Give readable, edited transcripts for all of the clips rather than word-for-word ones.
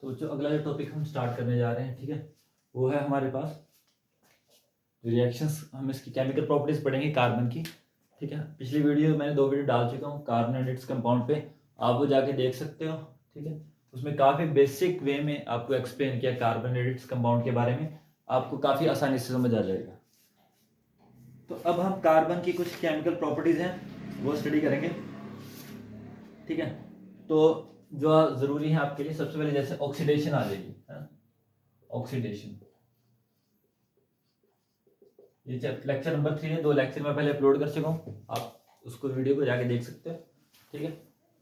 तो जो अगला जो टॉपिक हम स्टार्ट करने जा रहे हैं, ठीक है, वो है हमारे पास रिएक्शंस। हम इसकी केमिकल प्रॉपर्टीज पढ़ेंगे कार्बन की, ठीक है। पिछली वीडियो मैंने 2 वीडियो डाल चुका हूँ कार्बन एंड इट्स कंपाउंड पे, आप वो जाके देख सकते हो, ठीक है। उसमें काफ़ी बेसिक वे में आपको एक्सप्लेन किया कार्बन एंड इट्स कंपाउंड के बारे में, आपको काफ़ी आसानी से समझ आ जाएगा। तो अब हम कार्बन की कुछ केमिकल प्रॉपर्टीज़ हैं वो स्टडी करेंगे, ठीक है। तो जो ज़रूरी है आपके लिए, सबसे पहले जैसे ऑक्सीडेशन आ जाएगी, है ना, ऑक्सीडेशन। ये लेक्चर नंबर 3 है, 2 लेक्चर मैं पहले अपलोड कर चुका हूँ, आप उसको वीडियो को जाके देख सकते हो, ठीक है।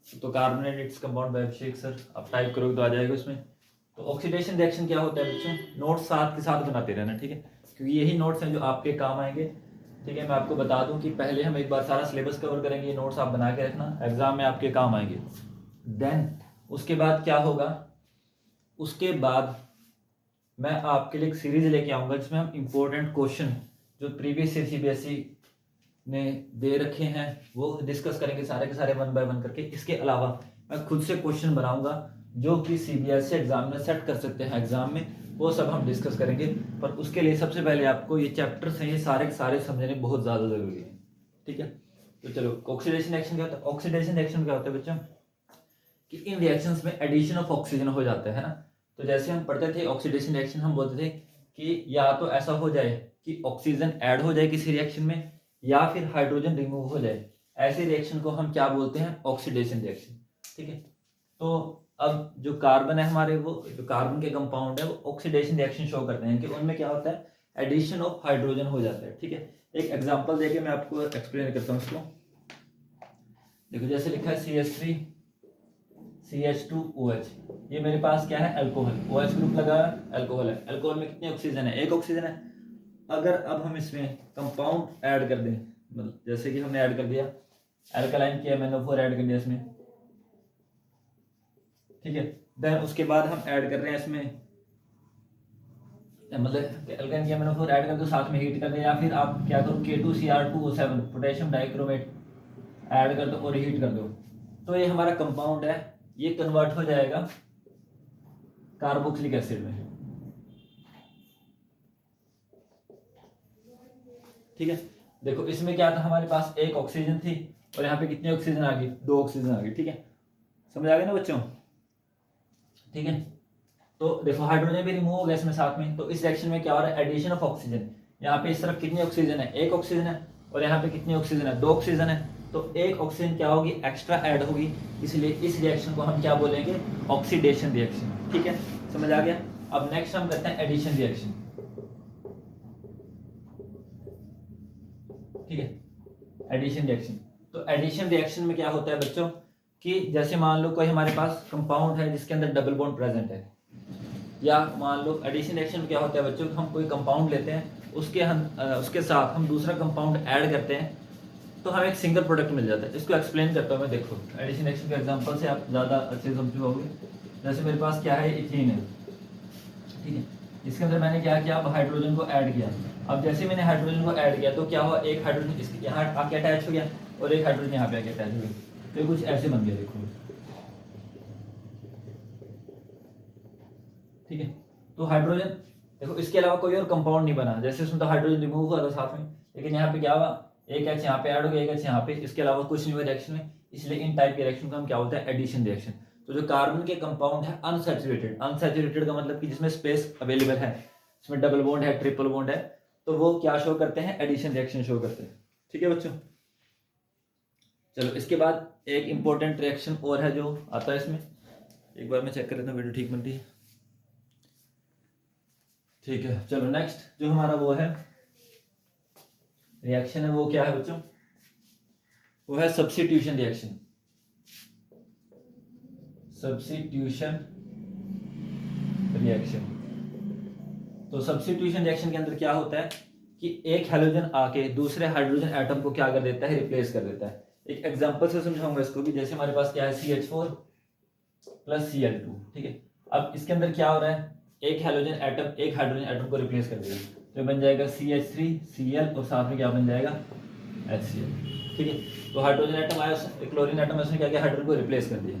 तो carbon and its compound bye Abhishek sir आप टाइप करोगे तो आ जाएगा उसमें। तो ऑक्सीडेशन रिएक्शन क्या होता है बच्चों, नोट्स साथ के साथ बनाते रहना, ठीक है, क्योंकि यही नोट्स हैं जो आपके काम आएंगे, ठीक है। मैं आपको बता दूं कि पहले हम एक बार सारा सिलेबस कवर करेंगे, ये नोट्स आप बना के रखना, एग्जाम में आपके काम आएंगे। देन उसके बाद क्या होगा, उसके बाद मैं आपके लिए एक सीरीज लेके आऊँगा जिसमें हम इम्पोर्टेंट क्वेश्चन जो प्रीवियस ईयर सीबीएसई ने दे रखे हैं वो डिस्कस करेंगे सारे के सारे 1 बाय 1 करके। इसके अलावा मैं खुद से क्वेश्चन बनाऊंगा जो कि सीबीएसई एग्जाम में सेट कर सकते हैं एग्जाम में, वो सब हम डिस्कस करेंगे। पर उसके लिए सबसे पहले आपको ये चैप्टर्स हैं ये सारे के सारे समझने बहुत ज़्यादा ज़रूरी है, ठीक है। तो चलो, ऑक्सीडेशन रिएक्शन क्या होता है। ऑक्सीडेशन रिएक्शन क्या होता है बच्चों कि इन रिएक्शंस में एडिशन ऑफ ऑक्सीजन हो जाता है ना। तो जैसे हम पढ़ते थे ऑक्सीडेशन रिएक्शन, हम बोलते थे कि या तो ऐसा हो जाए कि ऑक्सीजन ऐड हो जाए किसी रिएक्शन में, या फिर हाइड्रोजन रिमूव हो जाए। ऐसे रिएक्शन को हम क्या बोलते हैं, ऑक्सीडेशन रिएक्शन, ठीक है। तो अब जो कार्बन है हमारे, वो जो कार्बन के कंपाउंड है वो ऑक्सीडेशन रिएक्शन शो करते हैं कि उनमें क्या होता है, एडिशन ऑफ हाइड्रोजन हो जाता है, ठीक है। एक एग्जांपल देके मैं आपको एक्सप्लेन करता हूँ इसको। देखो जैसे लिखा है CH3 CH2OH, ये मेरे पास क्या है, अल्कोहल, OH ग्रुप लगा अल्कोहल है। अल्कोहल में कितने ऑक्सीजन है, एक ऑक्सीजन है। अगर अब हम इसमें कंपाउंड ऐड कर दें, मतलब जैसे कि हमने ऐड कर दिया अल्कलाइन किया, MnO4 ऐड कर दिया इसमें, ठीक है। देन उसके बाद हम ऐड कर रहे हैं इसमें, मतलब अल्काइन किया MnO4 ऐड कर दो, साथ में हीट कर दे, या फिर आप क्या करो K2Cr2O7 पोटेशियम डाइक्रोमेट ऐड कर दो और हीट कर दो। तो ये हमारा कंपाउंड है, ये कन्वर्ट हो जाएगा कार्बोक्सिलिक एसिड में, ठीक है। देखो इसमें क्या था, हमारे पास एक ऑक्सीजन थी और यहाँ पे कितनी ऑक्सीजन आ गई, 2 ऑक्सीजन आ गई, ठीक है। समझ आ गया ना बच्चों, ठीक है। तो देखो हाइड्रोजन भी रिमूव हो गया इसमें साथ में। तो इस रिएक्शन में क्या हो रहा है, एडिशन ऑफ ऑक्सीजन। यहाँ पे इस तरफ कितनी ऑक्सीजन है, एक ऑक्सीजन है, और यहाँ पे कितनी ऑक्सीजन है, 2 ऑक्सीजन है। तो एक ऑक्सीजन क्या होगी, एक्स्ट्रा ऐड होगी, इसलिए इस रिएक्शन को हम क्या बोलेंगे, ऑक्सीडेशन रिएक्शन, ठीक है। समझ आ गया। अब नेक्स्ट हम करते हैं एडिशन रिएक्शन, ठीक है, एडिशन रिएक्शन। तो एडिशन रिएक्शन में क्या होता है बच्चों कि जैसे मान लो कोई हमारे पास कंपाउंड है जिसके अंदर डबल बॉन्ड प्रेजेंट है, या मान लो एडिशन रिएक्शन में क्या होता है बच्चों, हम कोई कंपाउंड लेते हैं, उसके साथ हम दूसरा कंपाउंड ऐड करते हैं तो हमें एक सिंगल प्रोडक्ट मिल जाता है। इसको एक्सप्लेन करता हूँ मैं। देखो एडिशन रिएक्शन के एग्जांपल से आप ज़्यादा अच्छे समझ पाओगे। जैसे मेरे पास क्या है, इथीन है, ठीक है। इसके अंदर मैंने क्या किया, अब हाइड्रोजन को ऐड किया। अब जैसे मैंने हाइड्रोजन को ऐड किया तो क्या हुआ, एक हाइड्रोजन इसके यहाँ आके अटैच हो गया और एक हाइड्रोजन यहाँ पे आके अटैच हो गया। तो कुछ ऐसे बन गया, देखो, ठीक है। तो हाइड्रोजन, देखो इसके अलावा कोई और कंपाउंड नहीं बना, जैसे उसमें तो हाइड्रोजन रिमूव हुआ था साथ में, लेकिन यहाँ पे क्या हुआ, एक एच यहाँ पे ऐड हो गया, एक एच यहाँ पे, इसके अलावा कुछ नहीं हुआ रिएक्शन में। इसलिए इन टाइप के रिएक्शन को हम क्या बोलते हैं, एडिशन रिएक्शन। तो जो कार्बन के कंपाउंड है अनसैचुरेटेड, अनसैचुरेटेड का मतलब कि जिसमें स्पेस अवेलेबल है, इसमें डबल बॉन्ड है, ट्रिपल बॉन्ड है, तो वो क्या शो करते हैं, एडिशन रिएक्शन शो करते हैं, ठीक है बच्चों। चलो इसके बाद एक इंपॉर्टेंट रिएक्शन और है जो आता है इसमें, एक बार मैं चेक कर लेता हूँ वीडियो ठीक बन रही है, ठीक है। चलो नेक्स्ट जो हमारा वो है रिएक्शन है, वो क्या है बच्चों, वो है सब्स्टिट्यूशन रिएक्शन। Substitution reaction. तो सब्स्टिट्यूशन रिएक्शन के अंदर क्या होता है कि एक हाइड्रोजन आके दूसरे हाइड्रोजन एटम को क्या कर देता है, रिप्लेस कर देता है। एक एग्जांपल से समझाऊंगा इसको कि जैसे हमारे पास क्या है, CH4 + Cl2, ठीक है। अब इसके अंदर क्या हो रहा है, एक हाइड्रोजन एटम एक हाइड्रोजन एटम को रिप्लेस कर देगा, तो बन जाएगा CH3Cl और साथ में क्या बन जाएगा, HCl, ठीक है। तो हाइड्रोजन एटम आया, क्लोरीन एटम उसने क्या किया, हाइड्रोजन को रिप्लेस कर दिया,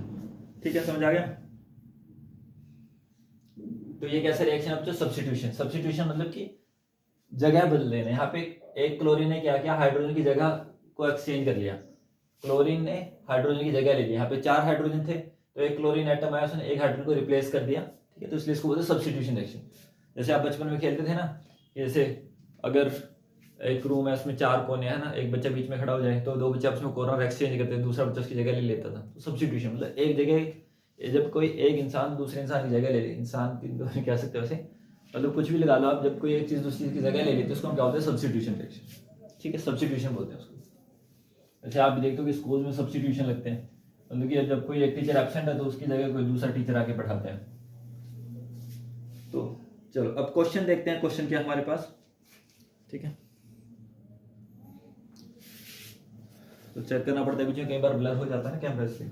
ठीक है। समझ आ गया। तो ये कैसा रिएक्शन है बच्चों? सब्स्टिट्यूशन। सब्स्टिट्यूशन मतलब कि जगह बदल देना। यहाँ पे एक क्लोरीन ने क्या किया, हाइड्रोजन की जगह को एक्सचेंज कर लिया। क्लोरीन ने हाइड्रोजन की जगह ले ली। यहाँ पे 4 हाइड्रोजन थे तो एक क्लोरीन एटम आया, उसने एक हाइड्रोजन को रिप्लेस कर दिया, ठीक है। तो इसलिए इसको बोलते हैं सब्स्टिट्यूशन रिएक्शन। जैसे आप बचपन में खेलते थे ना, जैसे अगर एक रूम है उसमें 4 कोने हैं ना, एक बच्चा बीच में खड़ा हो जाए तो 2 बच्चे आपस में कॉर्नर एक्सचेंज करते हैं, दूसरा बच्चा उसकी जगह ले लेता था। तो सब्स्टिट्यूशन मतलब एक जगह जब कोई एक इंसान दूसरे इंसान की जगह ले ले, इंसान की कह सकते हो वैसे, मतलब कुछ भी लगा लो आप, जब कोई एक चीज़ दूसरी की जगह ले लेती है उसको हम क्या बोलते हैं? सब्स्टिट्यूशन रिएक्शन, ठीक है। सब्स्टिट्यूशन बोलते हैं उसको। जैसे आप भी देखते हो कि स्कूल में सब्स्टिट्यूशन लगते हैं, मतलब कि जब कोई एक टीचर एब्सेंट है तो उसकी जगह कोई दूसरा टीचर आके पढ़ाता है। तो चलो अब क्वेश्चन देखते हैं, क्वेश्चन क्या हमारे पास, ठीक है। तो चेक करना पड़ता है कुछ, कई बार ब्लर हो जाता है ना कैमरा से।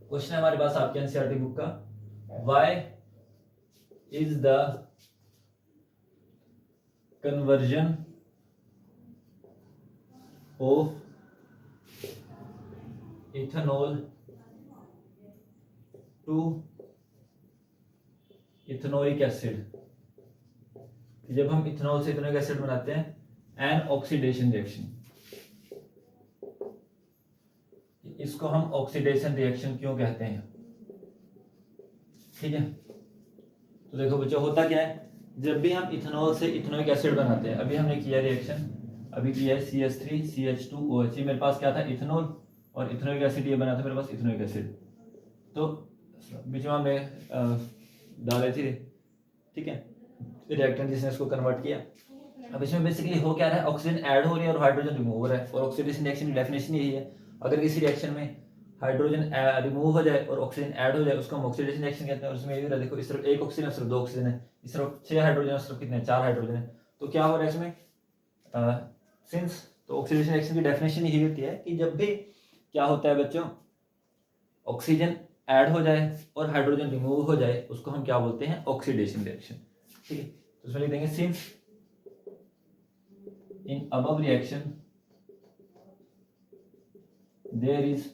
क्वेश्चन है हमारे पास आपके एनसीईआरटी बुक का, why is the conversion of ethanol to ethanoic acid, जब हम इथेनॉल से इथेनोइक एसिड बनाते हैं एन ऑक्सीडेशन रिएक्शन, इसको हम ऑक्सीडेशन रिएक्शन क्यों कहते हैं, ठीक है। तो देखो बच्चों होता क्या है, जब भी हम इथेनॉल से इथेनोइक एसिड बनाते हैं, अभी हमने किया रिएक्शन, अभी किया है CH3 CH2OH, मेरे पास क्या था? इथेनॉल, और इथेनोइक एसिड ये बना था मेरे पास इथेनोइक एसिड, तो बीच में हमने डाले थे, ठीक है, रिएक्टेंट जिसने इसको कन्वर्ट किया। अब इसमें बेसिकली हो क्या रहा है, ऑक्सीजन ऐड हो रही है और हाइड्रोजन रिमूव हो रहा है, और ऑक्सीडेशन रिएक्शन की डेफिनेशन यही है, अगर किसी रिएक्शन में हाइड्रोजन रिमूव हो जाए और ऑक्सीजन ऐड हो जाए उसको हम ऑक्सीडेशन रिएक्शन कहते हैं। और इसमें ये भी रहा, देखो इस तरफ एक ऑक्सीजन, इस तरफ 2 ऑक्सीजन है, इस तरफ 6 हाइड्रोजन, इस तरफ कितने? 4 हाइड्रोजन है। तो क्या हो रहा है इसमें, सिंस तो ऑक्सीडेशन रिएक्शन की डेफिनेशन यही होती है कि जब भी क्या होता है बच्चों, ऑक्सीजन ऐड हो जाए और हाइड्रोजन रिमूव हो जाए उसको हम क्या बोलते हैं? ऑक्सीडेशन रिएक्शन, ठीक है। तो इसमें लिख देंगे since in above reaction there is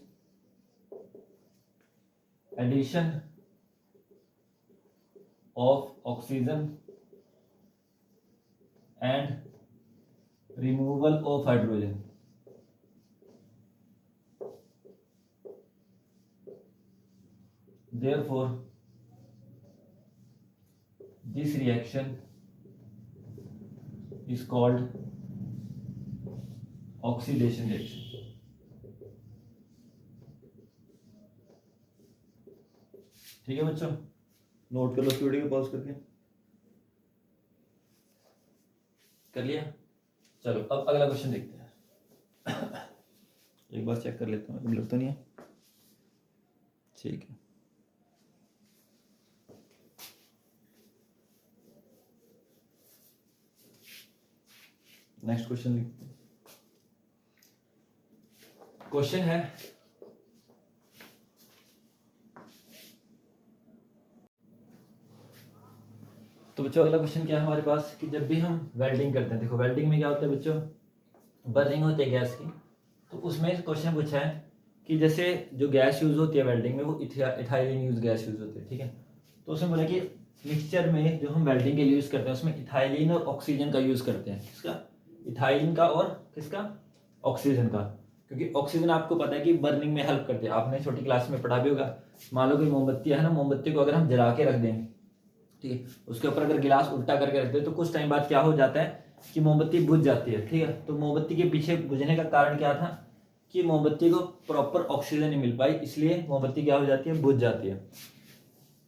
addition of oxygen and removal of hydrogen, therefore this reaction is called oxidation reaction, ठीक है बच्चों। नोट कर लो इस वीडियो को पॉज करके, कर लिया। चलो अब अगला क्वेश्चन देखते हैं। एक बार चेक कर लेता हूँ, ब्लर तो नहीं है, ठीक है। नेक्स्ट क्वेश्चन लिखते हैं। क्वेश्चन है, तो बच्चों अगला क्वेश्चन क्या है हमारे पास कि जब भी हम वेल्डिंग करते हैं, देखो वेल्डिंग में क्या होता है बच्चों, बर्निंग होती है गैस की। तो उसमें क्वेश्चन पूछा है कि जैसे जो गैस यूज होती है वेल्डिंग में वो इथाइलिन यूज गैस यूज होती है, ठीक है। तो उसमें बोला कि मिक्सचर में जो हम वेल्डिंग के लिए यूज करते हैं उसमें इथाइलिन और ऑक्सीजन का यूज करते हैं। किसका? इथाइलिन का और किसका? ऑक्सीजन का। क्योंकि ऑक्सीजन आपको पता है कि बर्निंग में हेल्प करते हैं, आपने छोटी क्लास में पढ़ा भी होगा। मान लो कोई मोमबत्ती है ना, मोमबत्ती को अगर हम जला के रख दें, ठीक है, उसके ऊपर अगर गिलास उल्टा करके रख दे तो कुछ टाइम बाद क्या हो जाता है कि मोमबत्ती बुझ जाती है, ठीक है। तो मोमबत्ती के पीछे बुझने का कारण क्या था कि मोमबत्ती को प्रॉपर ऑक्सीजन नहीं मिल पाई, इसलिए मोमबत्ती क्या हो जाती है? बुझ जाती है।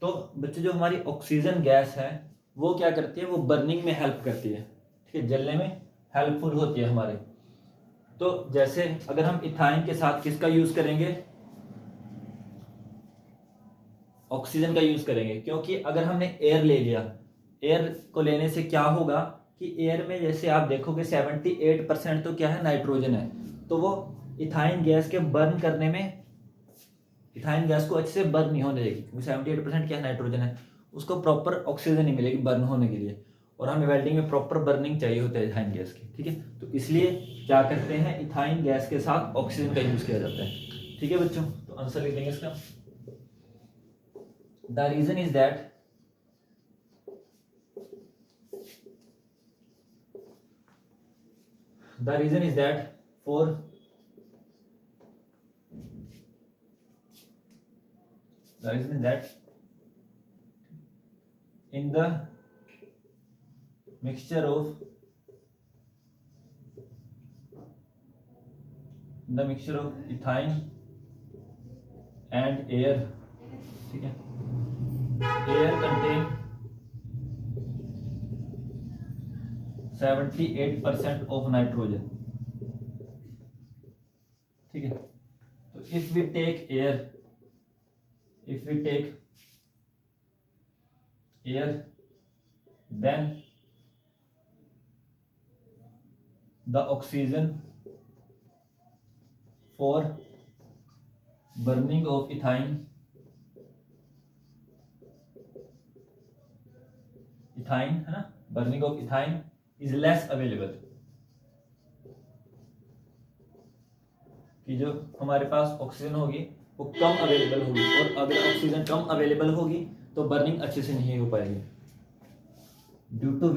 तो बच्चे जो हमारी ऑक्सीजन गैस है वो क्या करती है? वो बर्निंग में हेल्प करती है, ठीक है, जलने में हेल्पफुल होती है हमारे। तो जैसे अगर हम इथाइन के साथ किसका यूज करेंगे? ऑक्सीजन का यूज करेंगे, क्योंकि अगर हमने एयर ले लिया, एयर को लेने से क्या होगा कि एयर में जैसे आप देखोगे 78% तो क्या है? नाइट्रोजन है। तो वो इथाइन गैस के बर्न करने में, इथाइन गैस को अच्छे से बर्न नहीं होने देगी, क्योंकि 78% क्या है? नाइट्रोजन है। उसको प्रॉपर ऑक्सीजन नहीं मिलेगी बर्न होने के लिए, और हमें वेल्डिंग में प्रॉपर बर्निंग चाहिए होता है इथाइन गैस की, ठीक है। तो इसलिए क्या करते हैं? इथाइन गैस के साथ ऑक्सीजन का यूज किया जाता है, ठीक है बच्चों। तो आंसर लिख देंगे इसका, the reason is that The reason is that for in the mixture of ethyne and air, ठीक है, air contain 78% of nitrogen, ठीक है। तो if we take air, then the oxygen for burning of ethyne है ना, burning of ethyne is less available, कि जो हमारे पास ऑक्सीजन होगी वो कम अवेलेबल होगी, और अगर ऑक्सीजन कम अवेलेबल होगी तो बर्निंग अच्छे से नहीं हो पाएगी, due to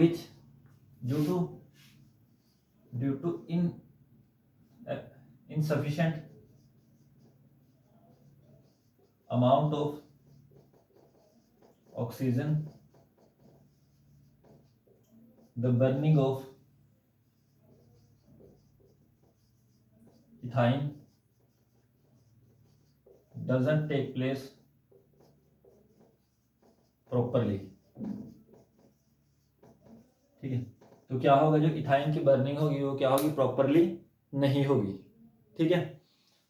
insufficient amount of oxygen, the burning of ethyne doesn't take place properly, ठीक है। तो क्या होगा, जो इथाइन की बर्निंग होगी वो क्या होगी, प्रॉपरली नहीं होगी, ठीक है।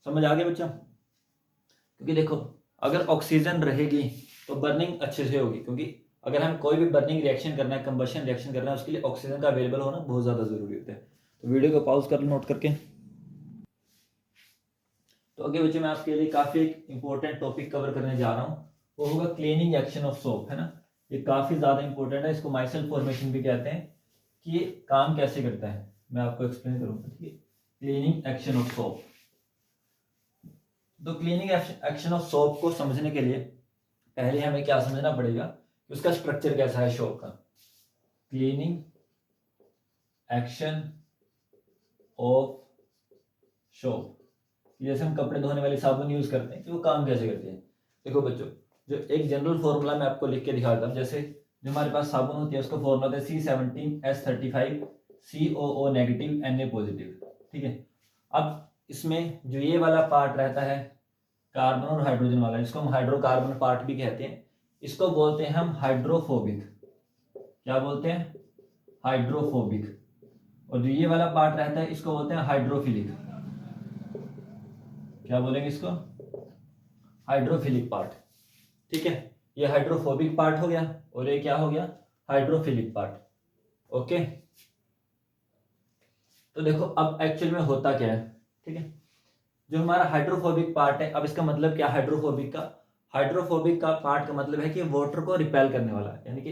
समझ आ गया बच्चा? क्योंकि देखो अगर ऑक्सीजन रहेगी तो बर्निंग अच्छे से होगी, क्योंकि अगर हम कोई भी बर्निंग रिएक्शन करना है, कंबशन रिएक्शन करना है, उसके लिए ऑक्सीजन का अवेलेबल होना बहुत ज़्यादा ज़रूरी होता है। तो वीडियो को पॉज कर लो नोट करके। तो आगे बच्चे मैं आपके लिए काफ़ी एक इंपॉर्टेंट टॉपिक कवर करने जा रहा हूँ, वो होगा क्लीनिंग एक्शन ऑफ सोप, है ना। ये काफ़ी ज़्यादा इंपॉर्टेंट है, इसको माइसेल फॉर्मेशन भी कहते हैं, कि ये काम कैसे करता है मैं आपको एक्सप्लेन करूँगा, ठीक है। क्लीनिंग एक्शन ऑफ सोप, तो क्लीनिंग एक्शन ऑफ सोप को समझने के लिए पहले हमें क्या समझना पड़ेगा कि उसका स्ट्रक्चर कैसा है सोप का। क्लीनिंग एक्शन ऑफ सोप, जैसे हम कपड़े धोने वाली साबुन यूज करते हैं कि वो काम कैसे करती है। देखो बच्चों, जो एक जनरल फॉर्मूला मैं आपको लिख के दिखाता हूँ, जैसे जो हमारे पास साबुन होती है उसका फॉर्मूला होता है C17H35 COO negative Na positive, ठीक है। अब इसमें जो ये वाला पार्ट रहता है कार्बन और हाइड्रोजन वाला, जिसको हम हाइड्रोकार्बन पार्ट भी कहते हैं, इसको बोलते हैं हम हाइड्रोफोबिक। क्या बोलते हैं? हाइड्रोफोबिक। और जो ये वाला पार्ट रहता है इसको बोलते हैं हाइड्रोफिलिक। क्या बोलेंगे इसको? हाइड्रोफिलिक पार्ट, ठीक है। ये हाइड्रोफोबिक पार्ट हो गया और ये क्या हो गया? Hydrophilic part, okay. तो देखो अब एक्चुअल में होता क्या है, ठीक है। जो हमारा हाइड्रोफोबिक पार्ट है, अब इसका मतलब क्या हाइड्रोफोबिक का? हाइड्रोफोबिक का पार्ट का मतलब है कि वाटर को रिपेल करने वाला, यानी कि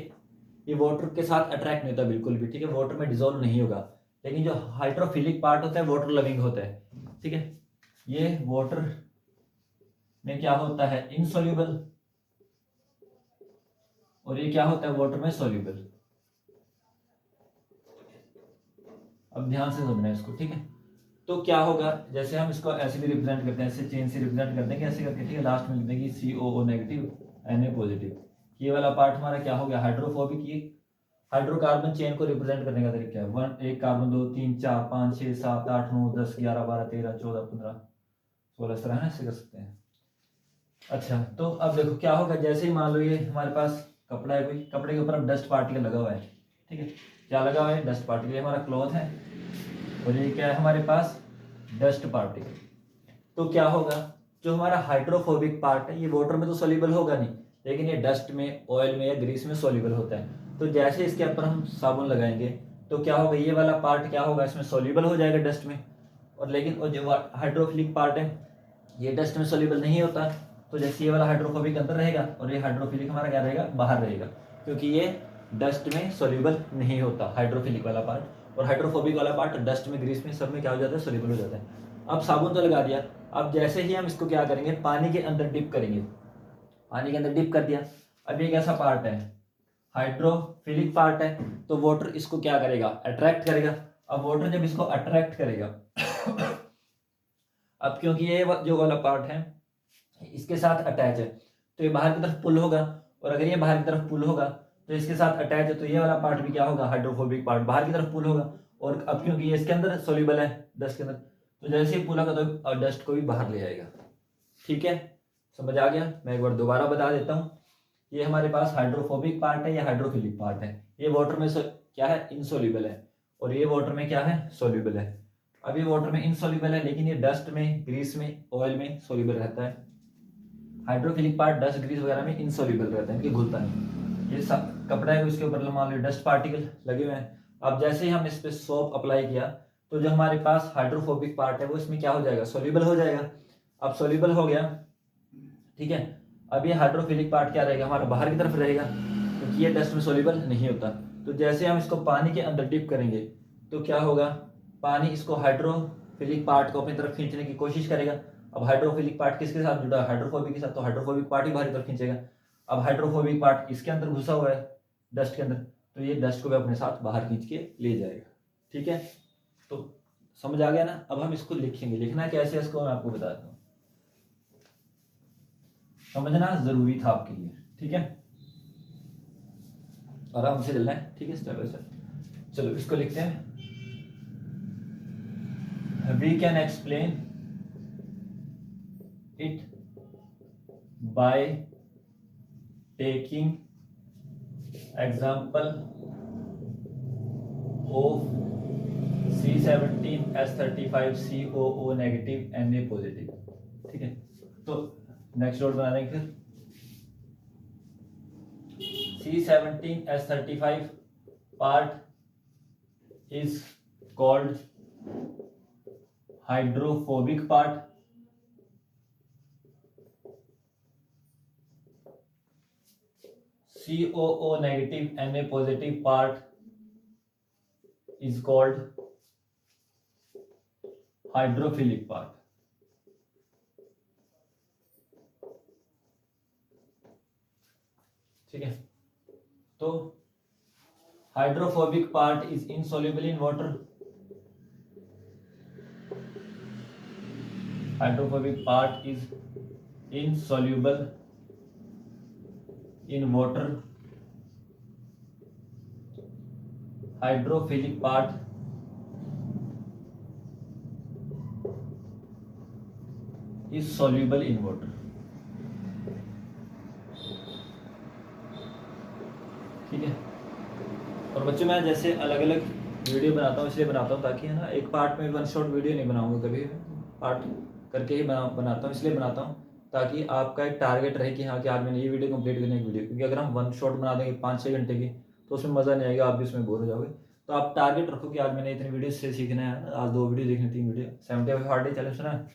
ये वाटर के साथ अट्रैक्ट नहीं होता बिल्कुल भी, ठीक है। वाटर में डिजोल्व नहीं होगा। लेकिन जो हाइड्रोफिलिक पार्ट होता है वाटर लविंग होता है, ठीक है। ये वाटर में क्या होता है? इनसोल्यूबल, और ये क्या होता है? वाटर में सोल्यूबल। अब ध्यान से समझना है इसको, ठीक है। तो क्या होगा, जैसे हम इसको ऐसे भी रिप्रेजेंट करते हैं, ऐसे चेन से रिप्रेजेंट कर देंगे ऐसे करके, ठीक है। लास्ट में लिख देंगे COO नेगेटिव Na पॉजिटिव। ये वाला पार्ट हमारा क्या हो गया? हाइड्रोफोबिक। ये हाइड्रोकार्बन चेन को रिप्रेजेंट करने का तरीका है। 1 1 कार्बन 2 3 4 5 6 7 8 9 10 11 12 13 14 15 16 तरह है, ऐसे कर सकते हैं। अच्छा, तो अब देखो क्या होगा, जैसे ही मान लो ये हमारे पास कपड़ा है, कोई कपड़े के ऊपर अब डस्ट पार्टिकल लगा हुआ है, ठीक है। क्या लगा हुआ है? Dust particle. हमारा क्लॉथ है और ये क्या है हमारे पास? Dust particle. तो क्या होगा, जो हमारा हाइड्रोफोबिक पार्ट है ये वाटर में तो सोल्यूबल होगा नहीं, लेकिन ये डस्ट में, ऑयल में या ग्रीस में सोल्यूबल होता है। तो जैसे इसके ऊपर हम साबुन लगाएंगे तो क्या होगा, ये वाला पार्ट क्या होगा, इसमें सोल्यूबल हो जाएगा डस्ट में। और लेकिन और जो हाइड्रोफिलिक पार्ट है ये डस्ट में सोल्यूबल नहीं होता। तो जैसे ये वाला हाइड्रोफोबिक अंदर रहेगा और ये हाइड्रोफिलिक हमारा क्या रहेगा? बाहर रहेगा, क्योंकि ये डस्ट में सोल्यूबल नहीं होता हाइड्रोफिलिक वाला पार्ट। और हाइड्रोफोबिक वाला पार्ट डस्ट में, ग्रीस में, सब में क्या हो जाता है? सोल्यूबल हो जाता है। अब साबुन तो लगा दिया, अब जैसे ही हम इसको क्या करेंगे? पानी के अंदर डिप करेंगे। पानी के अंदर डिप कर दिया, अब ये कैसा पार्ट है? हाइड्रोफिलिक पार्ट है। तो वाटर इसको क्या करेगा? अट्रैक्ट करेगा। अब वाटर जब इसको अट्रैक्ट करेगा अब क्योंकि ये जो वाला पार्ट है इसके साथ अटैच है तो ये बाहर की तरफ पुल होगा, और अगर ये बाहर की तरफ पुल होगा तो इसके साथ अटैच है तो ये वाला पार्ट भी क्या होगा, हाइड्रोफोबिक पार्ट बाहर की तरफ पुल होगा। और अब क्योंकि ये इसके अंदर सोल्यूबल है डस्ट के अंदर, तो जैसे ही पुल होगा तो डस्ट को भी बाहर ले जाएगा। ठीक है, समझ आ गया? मैं एक बार दोबारा बता देता हूँ। ये हमारे पास हाइड्रोफोबिक पार्ट है या हाइड्रोफिलिक पार्ट है। ये वाटर में क्या है, इनसोल्यूबल है, और ये वाटर में क्या है, सोल्यूबल है। अब ये वाटर में इनसोल्यूबल है लेकिन ये डस्ट में, ग्रीस में, ऑयल में सोल्यूबल रहता है। हाइड्रोफिलिक पार्ट डस्ट, ग्रीस वगैरह में इनसोल्यूबल रहता है, इनके घुलता नहीं। ये कपड़ा है उसके ऊपर मान लो डस्ट पार्टिकल लगे हुए हैं। अब जैसे ही हम इस पर सोप अप्लाई किया तो जो हमारे पास हाइड्रोफोबिक पार्ट है वो इसमें क्या हो जाएगा, सोल्यूबल हो जाएगा। अब सोल्यूबल हो गया, ठीक है। अब ये हाइड्रोफिलिक पार्ट क्या रहेगा, हमारा बाहर की तरफ रहेगा क्योंकि ये डस्ट में सोल्यूबल नहीं होता। तो जैसे हम इसको पानी के अंदर डिप करेंगे तो क्या होगा, पानी इसको हाइड्रोफिलिक पार्ट को अपनी तरफ खींचने की कोशिश करेगा। अब हाइड्रोफिलिक पार्ट किसके साथ जुड़ा है, हाइड्रोफोबिक के साथ, तो हाइड्रोफोबिक पार्ट ही बाहर की तरफ खींचेगा। अब हाइड्रोफोबिक पार्ट इसके अंदर घुसा हुआ है डस्ट के अंदर, तो ये डस्ट को भी अपने साथ बाहर खींच के ले जाएगा। ठीक है, तो समझ आ गया ना? अब हम इसको लिखेंगे, लिखना कैसे इसको मैं आपको बताता हूँ, समझना जरूरी था आपके लिए। ठीक है, आराम से चलना है, ठीक है, स्टेप बाय स्टेप। चलो इसको लिखते हैं। We can explain it by taking example of C17H35COO negative Na positive. ठीक है, तो नेक्स्ट नोट बना देंगे फिर। C17H35 part is called hydrophobic part. COO negative Na positive part is called hydrophilic part. ठीक है, तो hydrophobic part is insoluble in water, hydrophobic part is insoluble in water, hydrophilic part is soluble in water। ठीक है, और बच्चों मैं जैसे अलग अलग वीडियो बनाता हूँ इसलिए बनाता हूँ ताकि है ना, एक पार्ट में वन शॉट वीडियो नहीं बनाऊंगा, कभी पार्ट करके ही बनाता हूँ, इसलिए बनाता हूँ ताकि आपका एक टारगेट रहे कि हाँ कि आज मैंने ये वीडियो कंप्लीट करनी है वीडियो। क्योंकि अगर हम वन शॉट बना देंगे 5-6 घंटे की तो उसमें मज़ा नहीं आएगा, आप भी उसमें बोर हो जाओगे। तो आप टारगेट रखो कि आज मैंने इतनी वीडियो से सीखना है, आज 2 वीडियो देखनी, 3 वीडियो। 75 हार्ड डे चैलेंज सुना है,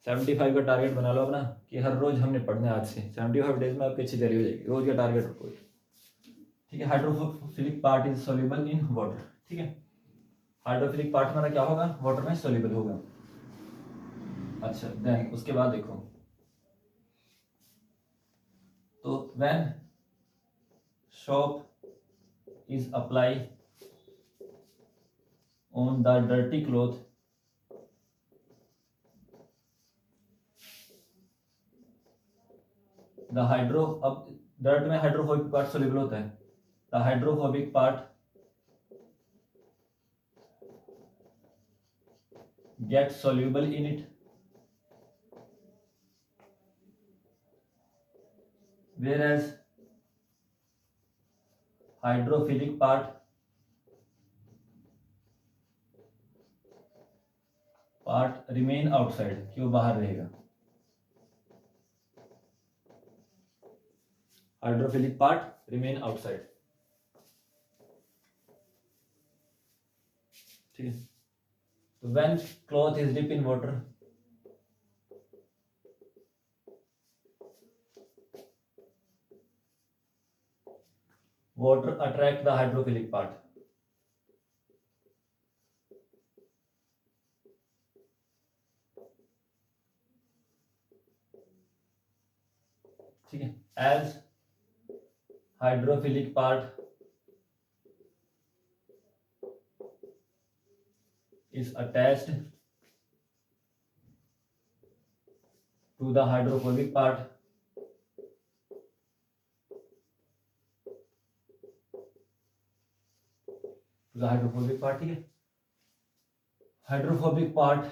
75 का टारगेट बना लो अपना कि हर रोज हमने पढ़ना है। आज से 75 डेज में आपकी अच्छी तैयारी हो जाएगी, रोज का टारगेट रखो। ठीक है, hydrophilic part is soluble in water. ठीक है, हाइड्रोफिलिक पार्ट हमारा क्या होगा, वाटर में सोल्यूबल होगा। अच्छा, देन उसके बाद देखो, तो when soap is applied on the dirty cloth, the अब डर्ट में हाइड्रोफोबिक पार्ट सोल्यूबल होता है, the hydrophobic part gets soluble in it, whereas hydrophilic part remain outside, कि वो बाहर रहेगा। Hydrophilic part remain outside. ठीक है, तो when cloth is dip in water, water attract the hydrophilic part। ठीक है, as hydrophilic part is attached to the hydrophobic part ठीक है। Hydrophobic part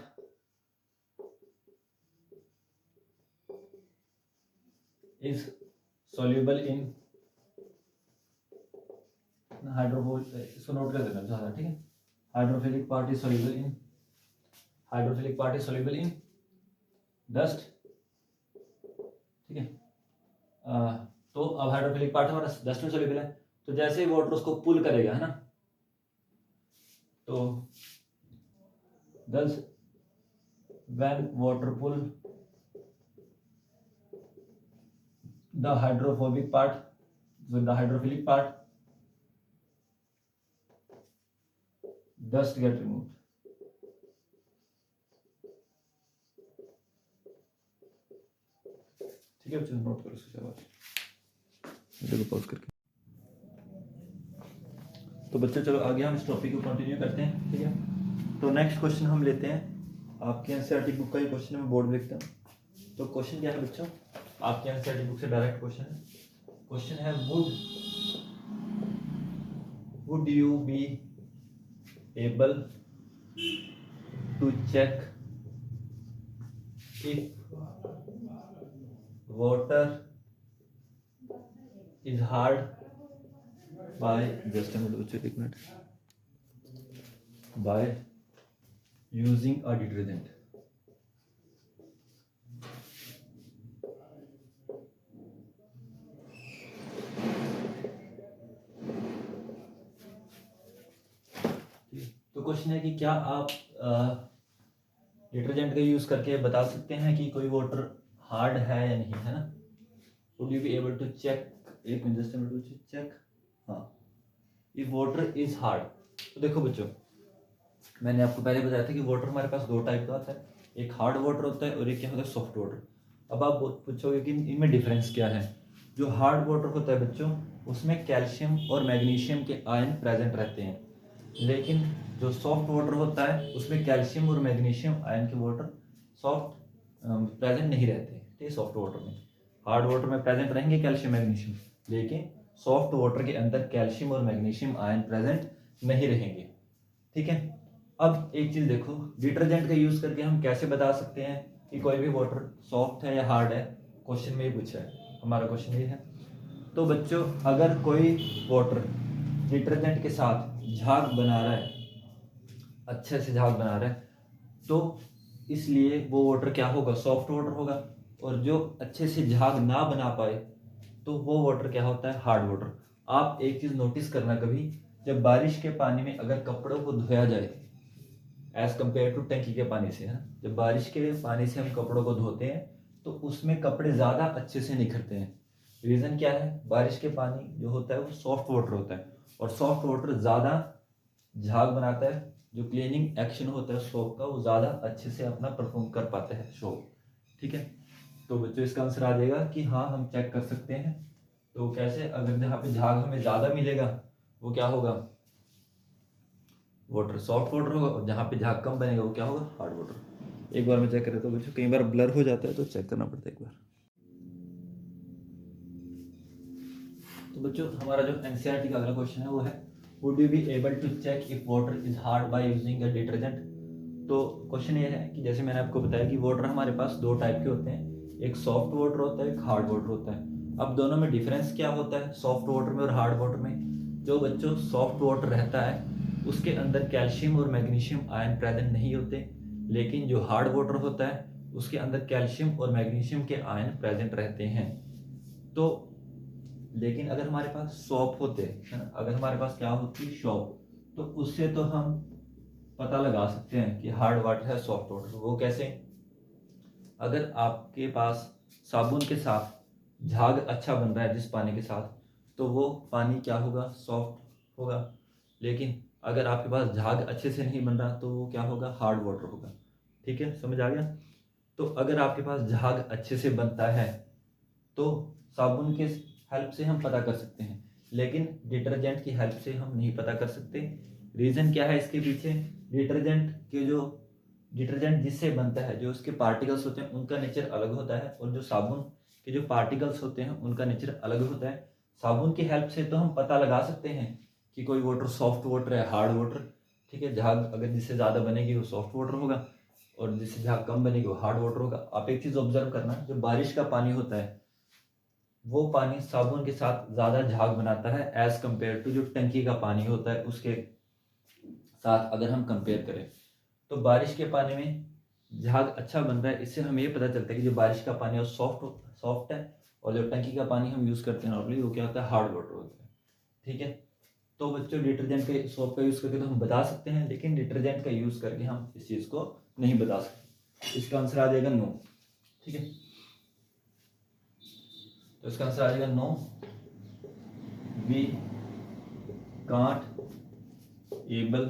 is soluble in इसको नोट कर देना ज़्यादा, ठीक है। Hydrophilic part is soluble in dust, ठीक है। तो अब हाइड्रोफिलिक पार्ट हमारा डस्ट में soluble है, तो जैसे ही वाटर उसको पुल करेगा, है ना, तो thus when water pull the hydrophobic part with the hydrophilic part, dust get removed। ठीक है बच्चों, नोट करो इसके बाद वीडियो को पॉज करके। तो बच्चों चलो आगे हम इस टॉपिक को कंटिन्यू करते हैं, ठीक है। तो नेक्स्ट क्वेश्चन हम लेते हैं, आपके एनसीईआरटी बुक का ही क्वेश्चन है, मैं बोर्ड लिखता हूँ। तो क्वेश्चन क्या है बच्चों, आपके एनसीईआरटी बुक से डायरेक्ट क्वेश्चन है would you be able to check if water is hard by just एक minute by using a detergent. तो क्वेश्चन है कि क्या आप डिटर्जेंट का यूज करके बता सकते हैं कि कोई वाटर हार्ड है या नहीं, है ना। Would you be able to check, एक मिनट जस्ट टू चेक, हाँ, इफ वाटर इज हार्ड। तो देखो बच्चों, मैंने आपको पहले बताया था कि वाटर हमारे पास दो टाइप का होता है, एक हार्ड वाटर होता है और एक क्या होता है, सॉफ्ट वाटर। अब आप पूछोगे कि इनमें डिफरेंस क्या है। जो हार्ड वाटर होता है बच्चों, उसमें कैल्शियम और मैग्नीशियम के आयन प्रेजेंट रहते हैं, लेकिन जो सॉफ्ट वाटर होता है उसमें कैल्शियम और मैग्नीशियम आयन के वाटर सॉफ्ट प्रेजेंट नहीं रहते, ठीक है। सॉफ्ट वाटर में, हार्ड वाटर में प्रेजेंट रहेंगे कैल्शियम मैग्नीशियम, लेकिन सॉफ्ट वाटर के अंदर कैल्शियम और मैग्नीशियम आयन प्रेजेंट नहीं रहेंगे, ठीक है। अब एक चीज देखो, डिटर्जेंट का यूज करके हम कैसे बता सकते हैं कि कोई भी वाटर सॉफ्ट है या हार्ड है। क्वेश्चन में ये पूछा है, हमारा क्वेश्चन ये है। तो बच्चों, अगर कोई वाटर डिटर्जेंट के साथ झाग बना रहा है, अच्छे से झाग बना रहा है, तो इसलिए वो वाटर क्या होगा, सॉफ्ट वाटर होगा। और जो अच्छे से झाग ना बना पाए तो वो वाटर क्या होता है, हार्ड वाटर। आप एक चीज नोटिस करना, कभी जब बारिश के पानी में अगर कपड़ों को धोया जाए एज कंपेयर टू टंकी के पानी से, है, जब बारिश के पानी से हम कपड़ों को धोते हैं तो उसमें कपड़े ज़्यादा अच्छे से निखरते हैं। रीज़न क्या है, बारिश के पानी जो होता है वो सॉफ्ट वाटर होता है, और सॉफ्ट वाटर ज़्यादा झाग बनाता है, जो क्लीनिंग एक्शन होता है सोप का वो ज़्यादा अच्छे से अपना परफॉर्म कर पाता है सोप, ठीक है। तो बच्चों इसका आंसर आ जाएगा कि हाँ, हम चेक कर सकते हैं। तो कैसे, अगर जहाँ पे झाग हमें ज़्यादा मिलेगा वो क्या होगा, वाटर सॉफ्ट वाटर होगा, और जहाँ पे झाग कम बनेगा वो क्या होगा, हार्ड वाटर। एक बार मैं चेक करें तो बच्चों कई बार ब्लर हो जाता है तो चेक करना पड़ता है एक बार। तो बच्चों हमारा जो एनसीईआरटी का अगला क्वेश्चन है वो है would you be able to check if water is hard by using a detergent. तो क्वेश्चन ये है कि जैसे मैंने आपको बताया कि वाटर हमारे पास दो टाइप के होते हैं, एक सॉफ्ट वाटर होता है, एक हार्ड वाटर होता है। अब दोनों में डिफरेंस क्या होता है, सॉफ्ट वाटर में और हार्ड वाटर में। जो बच्चों सॉफ्ट वाटर रहता है उसके अंदर कैल्शियम और मैग्नीशियम आयन प्रेजेंट नहीं होते, लेकिन जो हार्ड वाटर होता है उसके अंदर कैल्शियम और मैग्नीशियम के आयन प्रेजेंट रहते हैं। तो लेकिन अगर हमारे पास सोप होते हैं, अगर हमारे पास क्या होती है, सोप, तो उससे तो हम पता लगा सकते हैं कि हार्ड वाटर है सॉफ्ट वाटर। वो कैसे, अगर आपके पास साबुन के साथ झाग अच्छा बन रहा है जिस पानी के साथ, तो वो पानी क्या होगा, सॉफ्ट होगा। लेकिन अगर आपके पास झाग अच्छे से नहीं बन रहा तो वो क्या होगा, हार्ड वाटर होगा, ठीक है, समझ आ गया। तो अगर आपके पास झाग अच्छे से बनता है तो साबुन के हेल्प से हम पता कर सकते हैं, लेकिन डिटर्जेंट की हेल्प से हम नहीं पता कर सकते, रीज़न क्या है इसके पीछे? डिटर्जेंट जिससे बनता है, जो उसके पार्टिकल्स होते हैं उनका नेचर अलग होता है, और जो साबुन के जो पार्टिकल्स होते हैं उनका नेचर अलग होता है। साबुन की हेल्प से तो हम पता लगा सकते हैं कि कोई वाटर सॉफ्ट वाटर है, हार्ड वाटर, ठीक है। झाग अगर जिससे ज़्यादा बनेगी वो सॉफ्ट वाटर होगा, और जिससे झाग कम बनेगी वो हार्ड वाटर होगा। आप एक चीज़ ऑब्जर्व करना, जो बारिश का पानी होता है वो पानी साबुन के साथ ज़्यादा झाग बनाता है एज कम्पेयर टू जो टंकी का पानी होता है उसके साथ अगर हम कंपेयर करें। तो बारिश के पानी में झाग अच्छा बन रहा है, इससे हमें ये पता चलता है कि जो बारिश का पानी है वो सॉफ्ट है, और जो टंकी का पानी हम यूज़ करते हैं नॉर्मली वो क्या होता है? हार्ड वाटर होता है, ठीक है। तो बच्चों डिटर्जेंट के सोप का यूज़ करके तो हम बता सकते हैं, लेकिन डिटर्जेंट का यूज़ करके हम इस चीज़ को नहीं बता सकते। इसका आंसर आ जाएगा नो, ठीक है। तो इसका आंसर आ जाएगा no, we can't able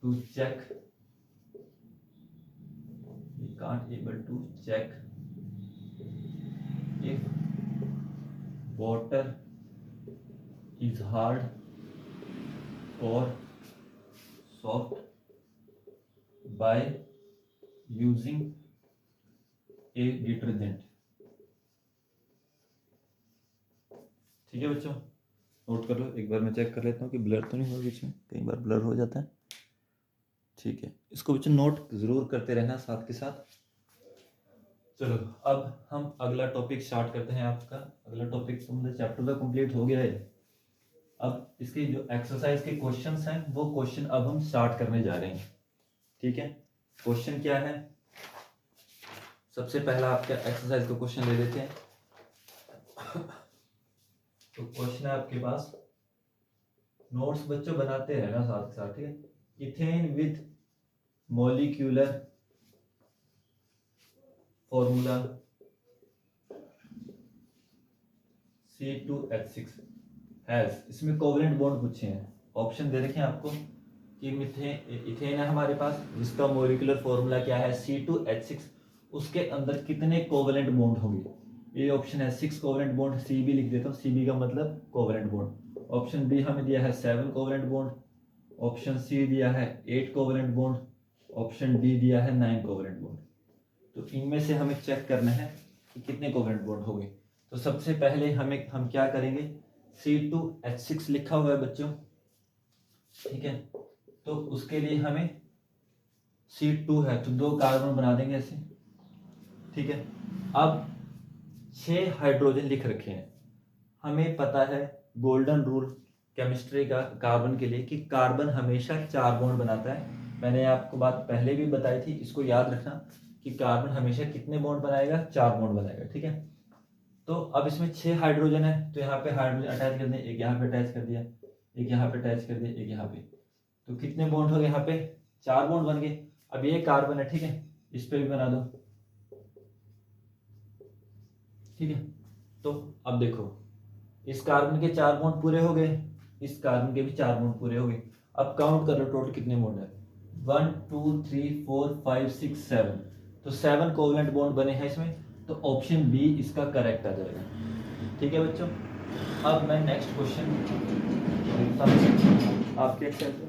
to check, we can't able to check if water is hard or soft by using a detergent। ठीक है बच्चों, नोट कर लो। एक बार मैं चेक कर लेता हूँ कि ब्लर तो नहीं हो बीच में, कई बार ब्लर हो जाता है, ठीक है। इसको बच्चों नोट ज़रूर करते रहना साथ के साथ। चलो अब हम अगला टॉपिक स्टार्ट करते हैं। आपका अगला टॉपिक तो मतलब चैप्टर तो कंप्लीट हो गया है। अब इसके जो एक्सरसाइज के क्वेश्चंस हैं वो क्वेश्चन अब हम स्टार्ट करने जा रहे हैं, ठीक है। क्वेश्चन क्या है? सबसे पहला आपका एक्सरसाइज का क्वेश्चन ले लेते हैं। तो क्वेश्चन है आपके पास, नोट्स बच्चों बनाते रहना साथ के साथ, ठीक है। Ethane with molecular formula C2H6 has, इसमें कोवलेंट बॉन्ड पूछे हैं। ऑप्शन दे रखे हैं आपको कि इथेन है हमारे पास, जिसका मॉलिक्यूलर फॉर्मूला क्या है? C2H6। उसके अंदर कितने कोवलेंट बॉन्ड होंगे? ये ऑप्शन है 6 कोवलेंट बॉन्ड, सी भी लिख देता हूँ, सी बी का मतलब कोवलेंट बॉन्ड। ऑप्शन बी हमें दिया है 7 कोवलेंट बॉन्ड, ऑप्शन सी दिया है 8 कोवलेंट बॉन्ड, ऑप्शन डी दिया है 9 कोवलेंट बॉन्ड। तो इनमें से हमें चेक करना है कि कितने कोवलेंट बॉन्ड हो गए। तो सबसे पहले हम क्या करेंगे? C2H6 लिखा हुआ है बच्चों, ठीक है। तो उसके लिए हमें C2 है तो 2 कार्बन बना देंगे ऐसे, ठीक है। अब 6 हाइड्रोजन लिख रखे हैं। हमें पता है गोल्डन रूल केमिस्ट्री का कार्बन के लिए कि कार्बन हमेशा 4 बॉन्ड बनाता है। मैंने आपको बात पहले भी बताई थी, इसको याद रखना कि कार्बन हमेशा कितने बॉन्ड बनाएगा? 4 बॉन्ड बनाएगा, ठीक है। तो अब इसमें 6 हाइड्रोजन है, तो यहाँ पे हाइड्रोजन अटैच कर दिया, एक यहाँ पे अटैच कर दिया, एक यहाँ पे अटैच कर दिया, एक यहाँ पे। तो कितने बॉन्ड हो गए? यहाँ पे 4 बॉन्ड बन गए। अब ये कार्बन है, ठीक है, इस पे भी बना दो, ठीक है। तो अब देखो, इस कार्बन के 4 बॉन्ड पूरे हो गए, इस कार्बन के भी 4 बॉन्ड पूरे हो गए। अब काउंट कर लो टोटल कितने बॉन्ड है? 1 2 3 4 5 6 7। तो 7 कोवलेंट बॉन्ड बने हैं इसमें, तो ऑप्शन बी इसका करेक्ट आ जाएगा, ठीक है बच्चों। अब मैं नेक्स्ट क्वेश्चन आपके एक्सेल पे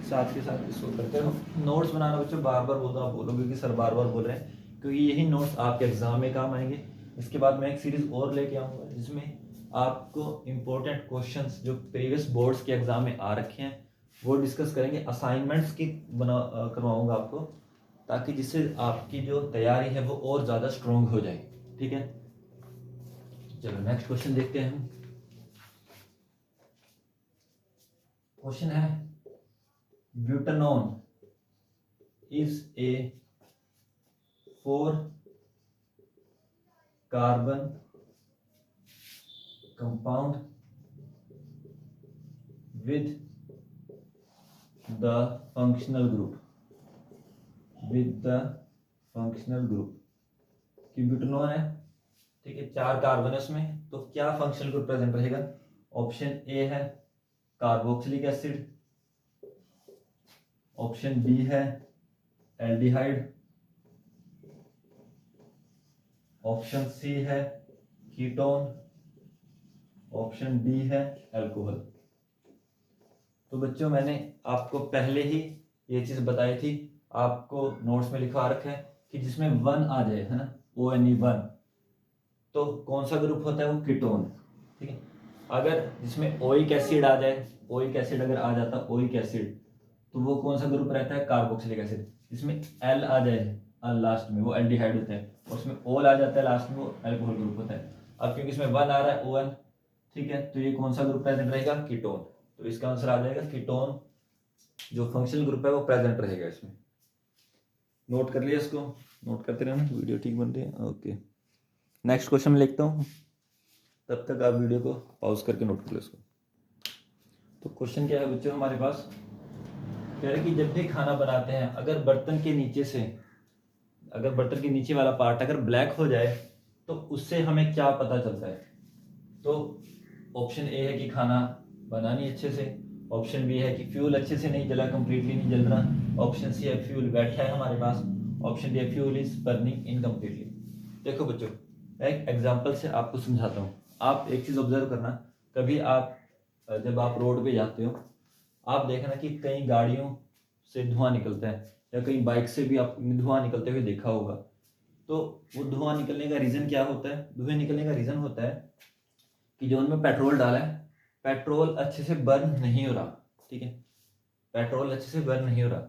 साथ के साथ इसको करते रहो। नोट्स बनाना बच्चों बार बार बोलना, आप बोलोगे कि सर बार बार बोल रहे हैं, क्योंकि यही नोट्स आपके एग्जाम में काम आएंगे। इसके बाद मैं एक सीरीज और लेके आऊँगा जिसमें आपको इम्पोर्टेंट क्वेश्चंस जो प्रीवियस बोर्ड्स के एग्जाम में आ रखे हैं वो डिस्कस करेंगे। असाइनमेंट्स की करवाऊँगा आपको, ताकि जिससे आपकी जो तैयारी है वो और ज़्यादा स्ट्रॉन्ग हो जाए, ठीक है। चलो नेक्स्ट क्वेश्चन देखते हैं हम। क्वेश्चन है, butanone is a 4 carbon compound with the functional group, कि ब्यूटानॉन है, ठीक है, 4 कार्बन है उसमें, तो क्या फंक्शनल ग्रुप प्रेजेंट रहेगा? ऑप्शन ए है कार्बोक्सिलिक एसिड, ऑप्शन बी है एल्डिहाइड, ऑप्शन सी है कीटोन, ऑप्शन डी है अल्कोहल। तो बच्चों मैंने आपको पहले ही ये चीज़ बताई थी, आपको नोट्स में लिखवा रखा है कि जिसमें 1 आ जाए, है ना, ONE1, तो कौन सा ग्रुप होता है, वो कीटोन। ठीक है, अगर जिसमें ओइक एसिड आ जाए, ओइक एसिड अगर आ जाता है, ओइक एसिड, तो वो कौन सा ग्रुप रहता है, कार्बोक्सिलिक एसिड। जिसमें एल आ जाए लास्ट में, वो एल्डिहाइड होता है, और उसमें ओल आ जाता है लास्ट में, वो अल्कोहल ग्रुप होता है। अब क्योंकि इसमें 1 आ रहा है, ON, ठीक है, तो ये कौन सा ग्रुप प्रेजेंट रहेगा, कीटोन। तो इसका आंसर आ जाएगा कीटोन, जो फंक्शनल ग्रुप है वो प्रेजेंट रहेगा इसमें। नोट कर लिया इसको, नोट करते रहना, वीडियो ठीक बन रही है, ओके। नेक्स्ट क्वेश्चन में लिखता हूँ, तब तक आप वीडियो को पॉज करके नोट कर लो इसको। तो क्वेश्चन क्या है बच्चों हमारे पास, कह रहे कि जब भी खाना बनाते हैं, अगर बर्तन के नीचे वाला पार्ट अगर ब्लैक हो जाए तो उससे हमें क्या पता चलता है। तो ऑप्शन ए है कि खाना बना नहीं अच्छे से, ऑप्शन बी है कि फ्यूल अच्छे से नहीं जला, कंप्लीटली नहीं जल रहा, ऑप्शन सी है फ्यूल वेट है हमारे पास, ऑप्शन डी है फ्यूल इज बर्निंग इनकम्प्लीटली। देखो बच्चों, मैं एक एग्जांपल से आपको समझाता हूँ। आप एक चीज़ ऑब्जर्व करना, कभी आप जब आप रोड पे जाते हो, आप देखना कि कई गाड़ियों से धुआं निकलता है, या कई बाइक से भी आपने धुआं निकलते हुए देखा होगा। तो वो धुआं निकलने का रीज़न क्या होता है, धुएं निकलने का रीज़न होता है कि जो उनमें पेट्रोल डाला है, पेट्रोल अच्छे से बर्न नहीं हो रहा। ठीक है, पेट्रोल अच्छे से बर्न नहीं हो रहा,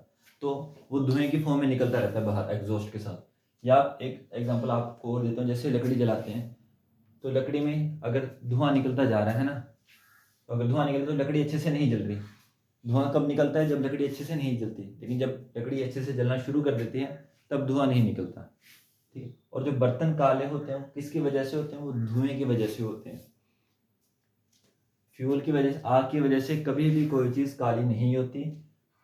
तो वो धुएं की फॉर्म में निकलता रहता है बाहर एग्जॉस्ट के साथ। या एक एग्जांपल आपको और देता हूँ, जैसे लकड़ी जलाते हैं, तो लकड़ी में अगर धुआं निकलता जा रहा है ना, तो अगर धुआं निकलता तो लकड़ी अच्छे से नहीं जल रही। धुआं कब निकलता है, जब लकड़ी अच्छे से नहीं जलती, लेकिन जब लकड़ी अच्छे से जलना शुरू कर देती है तब धुआं नहीं निकलता। ठीक है, और जो बर्तन काले होते हैं वो किसकी वजह से होते हैं, वो धुएं की वजह से होते हैं। फ्यूल की वजह से, आग की वजह से कभी भी कोई चीज़ काली नहीं होती।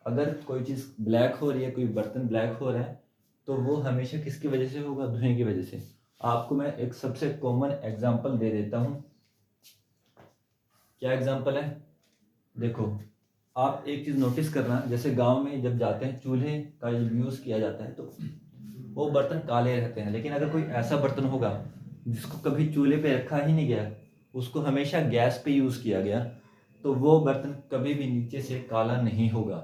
अगर कोई चीज़ ब्लैक हो रही है, कोई बर्तन ब्लैक हो रहा है, तो वो हमेशा किसकी वजह से होगा, धुएं की वजह से। आपको मैं एक सबसे कॉमन एग्जांपल दे देता हूँ। क्या एग्जांपल है, देखो आप एक चीज़ नोटिस करना, जैसे गांव में जब जाते हैं, चूल्हे का जब यूज़ किया जाता है तो वो बर्तन काले रहते हैं। लेकिन अगर कोई ऐसा बर्तन होगा जिसको कभी चूल्हे पे रखा ही नहीं गया, उसको हमेशा गैस पे यूज़ किया गया, तो वो बर्तन कभी भी नीचे से काला नहीं होगा।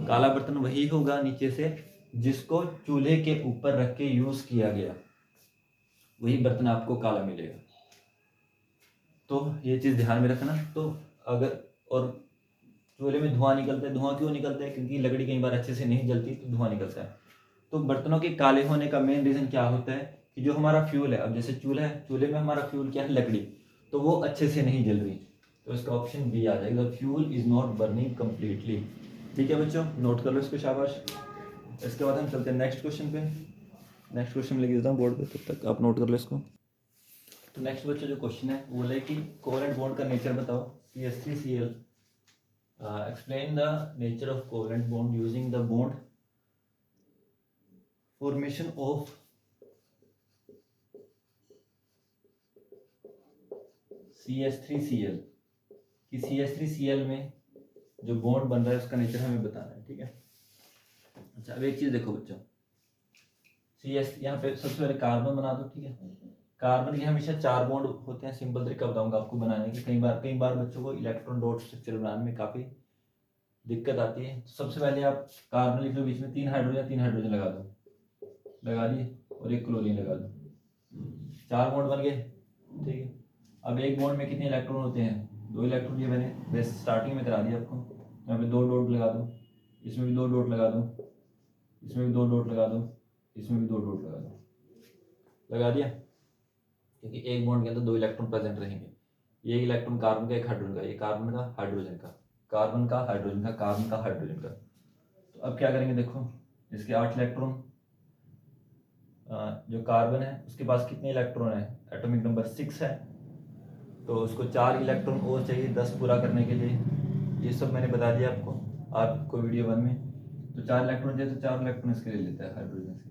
काला बर्तन वही होगा नीचे से जिसको चूल्हे के ऊपर रख के यूज़ किया गया, वही बर्तन आपको काला मिलेगा। तो ये चीज़ ध्यान में रखना। तो अगर, और चूल्हे में धुआं निकलता है, धुआं क्यों निकलता है, क्योंकि लकड़ी कई बार अच्छे से नहीं जलती तो धुआं निकलता है। तो बर्तनों के काले होने का मेन रीज़न क्या होता है कि जो हमारा फ्यूल है, अब जैसे चूल्हा है, चूल्हे में हमारा फ्यूल क्या है, लकड़ी, तो वो अच्छे से नहीं जल रही, तो इसका ऑप्शन बी आ जाएगा, fuel is not burning completely. ठीक है बच्चों, नोट कर लो इसको, शाबाश। इसके बाद हम चलते हैं नेक्स्ट क्वेश्चन पे। नेक्स्ट क्वेश्चन लिख देता हूँ बोर्ड पे, तब तक आप नोट कर लो इसको। तो नेक्स्ट बच्चों जो क्वेश्चन है वो है कि कोवेलेंट बॉन्ड का नेचर बताओ, CH3Cl। explain the nature of covalent bond using the bond formation of CH3Cl, कि CH3Cl में जो बॉन्ड बन रहा है उसका नेचर हमें बताना है। ठीक है, अच्छा अब एक चीज देखो बच्चों, CH यहाँ पे सबसे पहले कार्बन बना दो। ठीक है, कार्बन के हमेशा 4 बॉन्ड होते हैं। सिंपल तरीका बताऊंगा आपको बनाने की। कई बार बच्चों को इलेक्ट्रॉन डॉट स्ट्रक्चर बनाने में काफी दिक्कत आती है। तो सबसे पहले आप कार्बन लिख लो, बीच में 3 हाइड्रोजन लगा दो, लगा दिए, और एक क्लोरीन लगा दो, 4 बॉन्ड बन गए। ठीक है, अब एक बॉन्ड में कितने इलेक्ट्रॉन होते हैं, 2 इलेक्ट्रॉन। ये मैंने बस स्टार्टिंग में करा दिया आपको। यहाँ पे 2 डॉट लगा दो, इसमें भी 2 डॉट लगा दो, इसमें भी 2 डॉट लगा दो, इसमें भी 2 डॉट लगा दो, लगा दिया, क्योंकि एक बॉन्ड के अंदर 2 इलेक्ट्रॉन प्रेजेंट रहेंगे। ये इलेक्ट्रॉन कार्बन का, एक हाइड्रोजन का, ये कार्बन का, हाइड्रोजन का, कार्बन का, हाइड्रोजन का, कार्बन का, हाइड्रोजन का। तो अब क्या करेंगे, देखो इसके 8 इलेक्ट्रॉन, जो कार्बन है उसके पास कितने इलेक्ट्रॉन है, एटॉमिक नंबर 6 है, तो उसको 4 इलेक्ट्रॉन और चाहिए 10 पूरा करने के लिए। ये सब मैंने बता दिया आपको वीडियो 1 में। तो 4 इलेक्ट्रॉन चाहिए, तो 4 इलेक्ट्रॉन इसके लिए लेता है हाइड्रोजन से।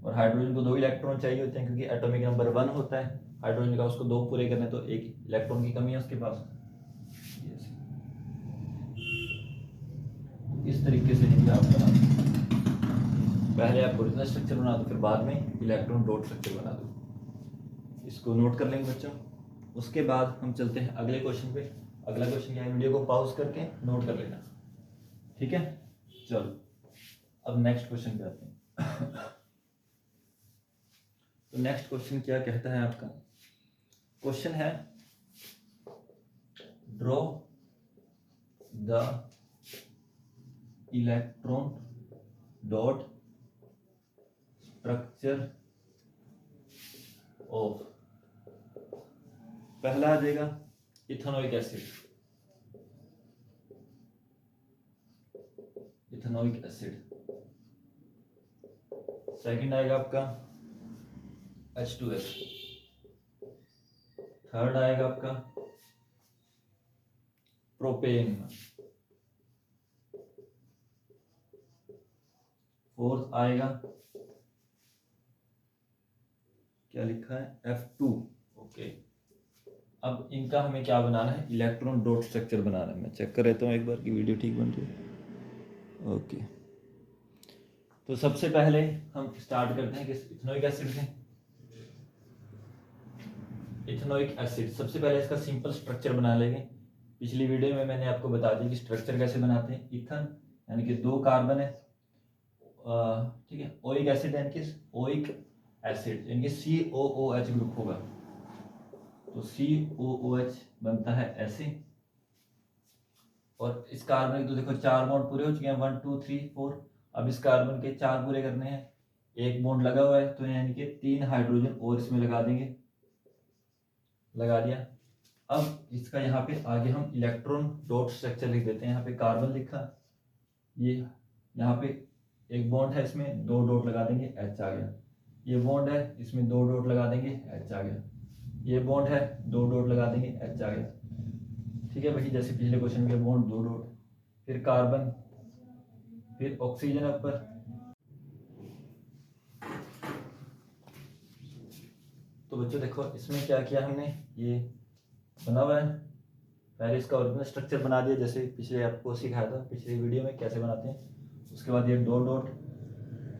और हाइड्रोजन को 2 इलेक्ट्रॉन चाहिए होते हैं, क्योंकि एटॉमिक नंबर 1 होता है हाइड्रोजन का, उसको 2 पूरे करने, तो 1 इलेक्ट्रॉन की कमी है उसके पास। इस तरीके से नहीं आप बना, पहले आप ओरिजिनल स्ट्रक्चर बना दो, फिर बाद में इलेक्ट्रॉन डॉट स्ट्रक्चर बना दो। इसको नोट कर लेंगे बच्चों। उसके बाद हम चलते हैं अगले क्वेश्चन पे। अगला क्वेश्चन क्या है, वीडियो को पॉज करके नोट कर लेना। ठीक है, चलो अब नेक्स्ट क्वेश्चन पे आते हैं। तो नेक्स्ट क्वेश्चन क्या कहता है आपका? क्वेश्चन है draw the electron dot structure of, पहला आ जाएगा ethanoic acid, ethanoic acid. Second आएगा आपका H2S। थर्ड आएगा आपका प्रोपेन। फोर्थ आएगा, क्या लिखा है, F2। ओके, अब इनका हमें क्या बनाना है, इलेक्ट्रॉन डॉट स्ट्रक्चर बनाना है। मैं चेक कर लेता हूँ एक बार कि वीडियो ठीक बन रही है। ओके, तो सबसे पहले हम स्टार्ट करते हैं किस, इथेनोइक एसिड से। इथेनोइक एसिड, सबसे पहले इसका सिंपल स्ट्रक्चर बना लेंगे। पिछली वीडियो में मैंने आपको बता दी कि स्ट्रक्चर कैसे बनाते हैं। इथन यानी कि 2 कार्बन है, ठीक है। ओइक एसिड यानी कि ओइक एसिड यानी कि COOH ग्रुप होगा, तो COOH बनता है ऐसे। और इस कार्बन के तो देखो 4 बॉन्ड पूरे हो चुके हैं, 1 2 3 4। अब इस कार्बन के 4 पूरे करने हैं, 1 बॉन्ड लगा हुआ है, तो यानी कि 3 हाइड्रोजन और इसमें लगा देंगे, लगा दिया। अब इसका यहाँ पे आगे हम इलेक्ट्रॉन डॉट स्ट्रक्चर लिख देते हैं। यहाँ पे कार्बन लिखा, ये यहाँ पे एक बॉन्ड है, इसमें 2 डॉट लगा देंगे, H आ गया। ये बॉन्ड है, इसमें 2 डॉट लगा देंगे, H आ गया। ये बॉन्ड है, 2 डॉट लगा देंगे, H आ गया। ठीक है वही जैसे पिछले क्वेश्चन में, बॉन्ड 2 डॉट, फिर कार्बन, फिर ऑक्सीजन ऊपर। तो बच्चों देखो इसमें क्या किया हमने, ये बना हुआ है। पहले इसका ओरिजिनल स्ट्रक्चर बना दिया, जैसे पिछले आपको सिखाया था पिछली वीडियो में कैसे बनाते हैं। उसके बाद ये 2 डॉट,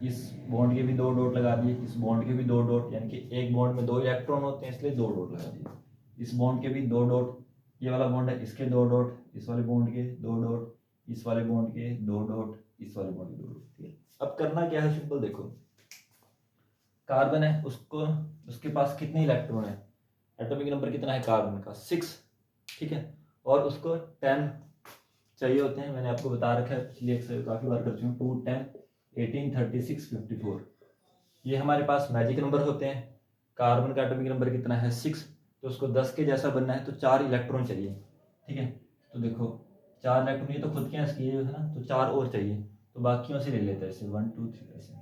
इस बॉन्ड के भी 2 डॉट लगा दिए, इस बॉन्ड के भी 2 डॉट, यानी कि एक बॉन्ड में 2 इलेक्ट्रॉन होते हैं इसलिए 2 डॉट लगा दिए। इस बॉन्ड के भी 2 डॉट, ये वाला बॉन्ड है इसके 2 डॉट, इस वाले बॉन्ड के 2 डॉट, इस वाले बॉन्ड के 2 डॉट, इस वाले बॉन्ड के 2 डॉट। ठीक है, अब करना क्या है, सिंपल देखो, कार्बन है, उसको उसके पास कितने इलेक्ट्रॉन है, एटॉमिक नंबर कितना है कार्बन का, 6। ठीक है, और उसको 10 चाहिए होते हैं, मैंने आपको बता रखा है, पिछली एक्सरसाइज काफी बार कर चुका हूँ। 2 10 18 36 54, ये हमारे पास मैजिक नंबर होते हैं। कार्बन का एटॉमिक नंबर कितना है, 6, तो उसको 10 के जैसा बनना है तो 4 इलेक्ट्रॉन चाहिए। ठीक है, तो देखो 4 इलेक्ट्रॉन, ये तो खुद के हैं इसकी है ना, तो 4 और चाहिए, तो बाकियों से ले लेते हैं ऐसे 1 2 3 ऐसे।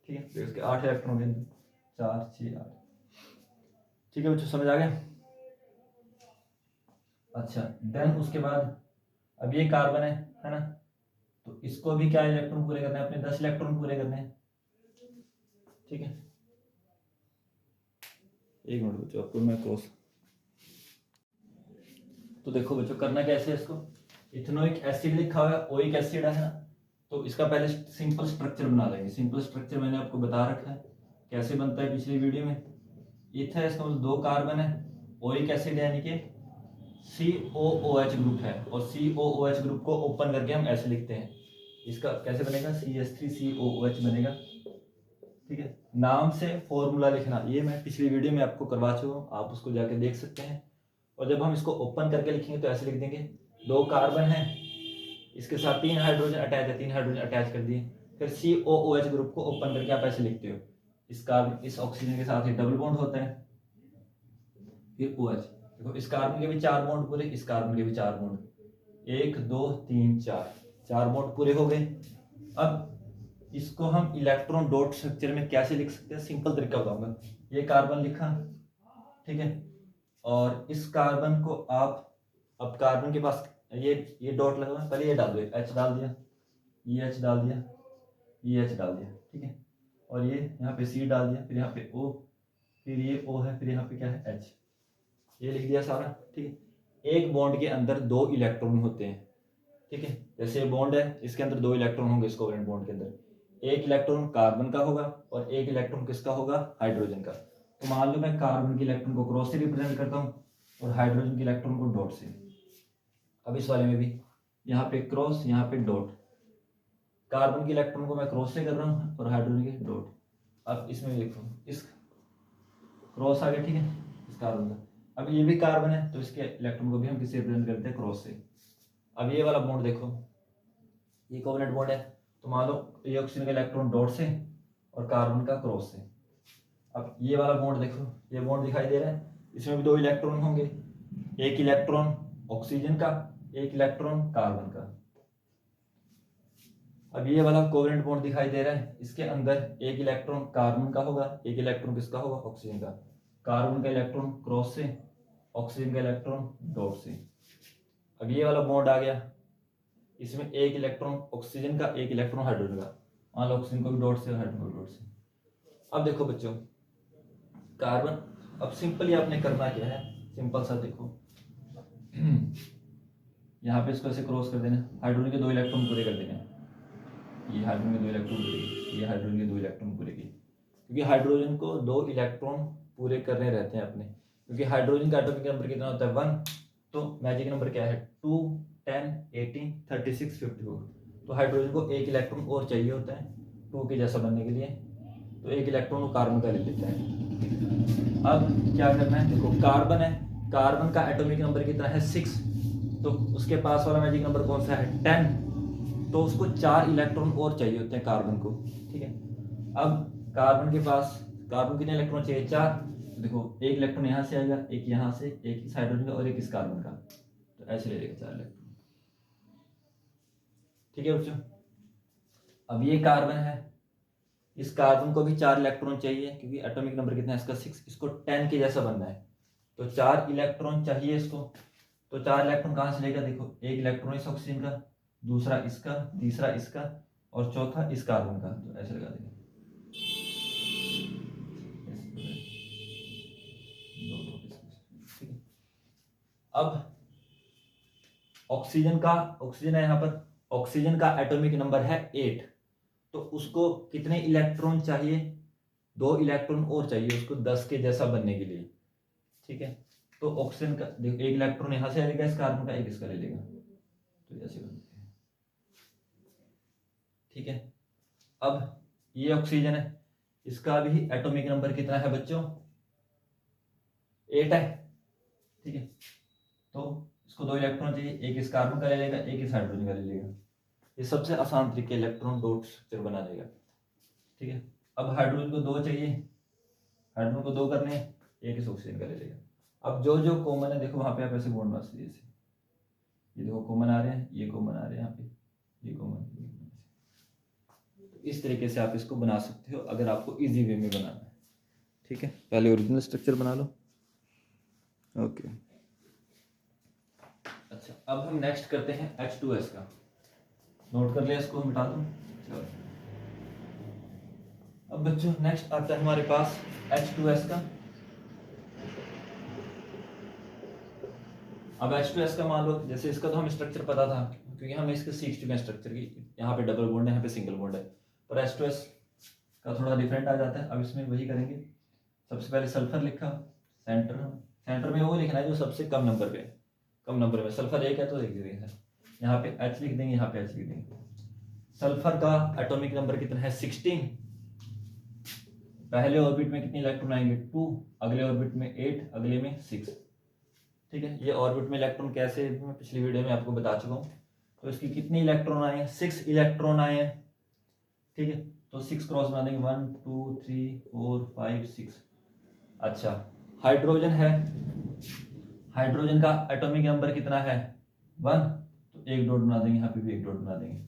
ठीक है, तो इसके 8 इलेक्ट्रॉन हो गए, 4 6 8। ठीक है बच्चों, समझ आ गया? अच्छा, देन उसके बाद अब ये कार्बन है ना, तो इसको भी क्या इलेक्ट्रॉन पूरे करने हैं, अपने 10 इलेक्ट्रॉन पूरे करने हैं। ठीक है, एक मिनट बच्चों, आपको मैं क्रॉस, तो देखो बच्चों करना कैसे है इसको, इथेनोइक एसिड लिखा हुआ है, ओइक एसिड है ना, तो इसका पहले सिंपल स्ट्रक्चर बना लेंगे। सिंपल स्ट्रक्चर मैंने आपको बता रखा है कैसे बनता है पिछली वीडियो में। इथ है, इसका मतलब 2 कार्बन है, ओइक एसिड यानी कि COOH ग्रुप है, और COOH ग्रुप को ओपन करके हम ऐसे लिखते हैं। इसका कैसे बनेगा, CH3COOH बनेगा। ठीक है, नाम से फॉर्मूला लिखना, ये मैं पिछली वीडियो में आपको करवा चुका हूँ, आप उसको जाके देख सकते हैं। और जब हम इसको ओपन करके लिखेंगे तो ऐसे लिख देंगे, 2 कार्बन है, इसके साथ 3 हाइड्रोजन अटैच है, 3 हाइड्रोजन अटैच कर दिए। फिर COOH ग्रुप को ओपन करके आप ऐसे लिखते हो, इस कार्बन इस ऑक्सीजन के साथ ही डबल बॉन्ड होता है, फिर OH। देखो इस कार्बन के भी 4 बॉन्ड पूरे, इस कार्बन के भी 4 बॉन्ड, 1 2 3 4 बॉन्ड पूरे हो गए। अब इसको हम इलेक्ट्रॉन डॉट स्ट्रक्चर में कैसे लिख सकते हैं, सिंपल तरीका बताऊंगा। ये कार्बन लिखा, ठीक है, और इस कार्बन को आप, अब कार्बन के पास ये डॉट लगा हुआ है, पहले ये डाल दो, H डाल दिया, ये H डाल दिया, ये H डाल दिया। ठीक है, और ये यहाँ पे C डाल दिया, फिर यहाँ पे O, फिर ये O है, फिर यहाँ पे क्या है H, ये लिख दिया सारा। ठीक है, एक बॉन्ड के अंदर 2 इलेक्ट्रॉन होते हैं। ठीक है, जैसे ये बॉन्ड है, इसके अंदर 2 इलेक्ट्रॉन होंगे, इस कोवेलेंट बॉन्ड के अंदर 1 इलेक्ट्रॉन कार्बन का होगा और 1 इलेक्ट्रॉन किसका होगा, हाइड्रोजन का। तो मान लो मैं कार्बन के इलेक्ट्रॉन को क्रॉस से रिप्रेजेंट करता हूँ और हाइड्रोजन के इलेक्ट्रॉन को डॉट से। अब इस वाले में भी यहाँ पे क्रॉस, यहाँ पे डॉट। कार्बन के इलेक्ट्रॉन को मैं क्रॉस से कर रहा हूँ और हाइड्रोजन के डॉट। अब इसमें देखो, इस क्रॉस आ गया, ठीक है, इस कार्बन का। अब ये भी कार्बन है तो इसके इलेक्ट्रॉन को भी हम किससे रिप्रेजेंट करते हैं, क्रॉस से। अब ये वाला बॉन्ड देखो, ये कोवलेंट बॉन्ड है, तो मान लो ये ऑक्सीजन का इलेक्ट्रॉन डॉट से और कार्बन का क्रॉस से। अब ये वाला बॉन्ड देखो, ये बॉन्ड दिखाई दे रहा है, इसमें भी 2 इलेक्ट्रॉन होंगे, एक इलेक्ट्रॉन ऑक्सीजन का, एक इलेक्ट्रॉन कार्बन का। अब ये वाला कोवलेंट बॉन्ड दिखाई दे रहा है, इसके अंदर एक इलेक्ट्रॉन कार्बन का होगा, एक इलेक्ट्रॉन किसका होगा, ऑक्सीजन का। कार्बन का इलेक्ट्रॉन क्रॉस से, ऑक्सीजन का इलेक्ट्रॉन डॉट से। अब ये वाला बॉन्ड आ गया, इसमें एक इलेक्ट्रॉन ऑक्सीजन का, एक इलेक्ट्रॉन हाइड्रोजन का। मान लो ऑक्सीजन को भी डॉट से और हाइड्रोजन को डॉट से। अब देखो बच्चों, कार्बन, अब सिंपली आपने करना क्या है, सिंपल सा देखो, यहाँ पे इसको ऐसे क्रॉस कर देना, हाइड्रोजन के 2 इलेक्ट्रॉन पूरे कर देने, ये हाइड्रोजन के 2 इलेक्ट्रॉन पूरे, ये हाइड्रोजन के 2 इलेक्ट्रॉन पूरे किए, क्योंकि हाइड्रोजन को 2 इलेक्ट्रॉन पूरे करने रहते हैं अपने, क्योंकि हाइड्रोजन का एटॉमिक नंबर कितना होता है 1, तो मैजिक नंबर क्या है 2, 10, 18, 36, 54। तो हाइड्रोजन को एक इलेक्ट्रॉन और चाहिए होता है 2 के जैसा बनने के लिए, तो एक इलेक्ट्रॉन वो कार्बन का ले लेता है। अब क्या करना है, देखो कार्बन है, कार्बन का एटॉमिक नंबर कितना है 6, तो उसके पास वाला मैजिक नंबर कौन सा है 10, तो उसको 4 इलेक्ट्रॉन और चाहिए होते हैं कार्बन को, ठीक है। अब कार्बन के पास, कार्बन कितने इलेक्ट्रॉन चाहिए 4, देखो एक इलेक्ट्रॉन यहाँ से आएगा, एक यहाँ से, एक इस हाइड्रोजन का और एक इस कार्बन का, तो ऐसे ले लेगा 4 इलेक्ट्रॉन, ठीक है बच्चों। अब ये कार्बन है, इस कार्बन को भी 4 इलेक्ट्रॉन चाहिए, क्योंकि एटॉमिक नंबर कितना है इसका 6, इसको 10 के जैसा बनना है, तो 4 इलेक्ट्रॉन चाहिए इसको। तो 4 इलेक्ट्रॉन कहाँ से लेगा, देखो एक इलेक्ट्रॉन इस ऑक्सीजन का, दूसरा इसका, तीसरा इसका और चौथा इस कार्बन का, तो ऐसे लगा देंगे। अब ऑक्सीजन का, ऑक्सीजन है यहाँ पर, ऑक्सीजन का एटॉमिक नंबर है 8, तो उसको कितने इलेक्ट्रॉन चाहिए, 2 इलेक्ट्रॉन और चाहिए उसको 10 के जैसा बनने के लिए, ठीक है। तो ऑक्सीजन का देखो एक इलेक्ट्रॉन यहाँ से लेगा इस कार्बन का, एक इसका ले लेगा, तो ऐसे बनते हैं, ठीक है। अब ये ऑक्सीजन है, इसका भी एटॉमिक नंबर कितना है बच्चों 8 है, ठीक है। तो इसको 2 इलेक्ट्रॉन चाहिए, एक इस कार्बन का ले लेगा, एक इस हाइड्रोजन का ले लेगा। ये सबसे आसान तरीके इलेक्ट्रॉन डॉट स्ट्रक्चर बना देगा, ठीक है। अब हाइड्रोजन को 2 चाहिए, हाइड्रोजन को 2 करने हैं, एक इस ऑक्सीजन का ले लेगा। अब जो जो कॉमन है देखो वहां पे आप ऐसे बॉन्ड बना सकते, जैसे ये देखो कॉमन आ रहे हैं, ये कॉमन आ रहे हैं, यहाँ पे ये कॉमन, तो इस तरीके से आप इसको बना सकते हो अगर आपको इजी वे में बनाना है, ठीक है। पहले ओरिजिनल स्ट्रक्चर बना लो, ओके। अच्छा, अब हम नेक्स्ट करते हैं H2S का, नोट कर लिया, इसको मिटा दूं, चलो। अब बच्चों नेक्स्ट आता है हमारे पास H2S का। अब H2S का मान लो, जैसे इसका तो हम स्ट्रक्चर पता था क्योंकि हम इसके सीख चुके हैं स्ट्रक्चर की, यहाँ पे डबल बॉन्ड है, यहाँ पे सिंगल बॉन्ड है, पर H2S का थोड़ा डिफरेंट आ जाता है। अब इसमें वही करेंगे, सबसे पहले सल्फर लिखा, सेंटर, सेंटर में वो लिखना है जो सबसे कम नंबर पे है, कम नंबर में सल्फर 1 है तो लिख देंगे, यहाँ पे H लिख देंगे, यहाँ पे H लिख देंगे। सल्फर का एटॉमिक नंबर कितना है 16, पहले ऑर्बिट में कितने इलेक्ट्रॉन आएंगे 2, अगले ऑर्बिट में 8, अगले में 6, ठीक है। ये ऑर्बिट में इलेक्ट्रॉन कैसे, मैं पिछली वीडियो में आपको बता चुका हूँ। तो इसकी कितने इलेक्ट्रॉन आए हैं 6 इलेक्ट्रॉन आए हैं, ठीक है। तो 6 क्रॉस बना देंगे, 1 2 3 4 5 6। अच्छा, हाइड्रोजन है, हाइड्रोजन का एटॉमिक नंबर कितना है 1, तो एक डॉट बना देंगे, यहाँ पे भी एक डॉट बना देंगे।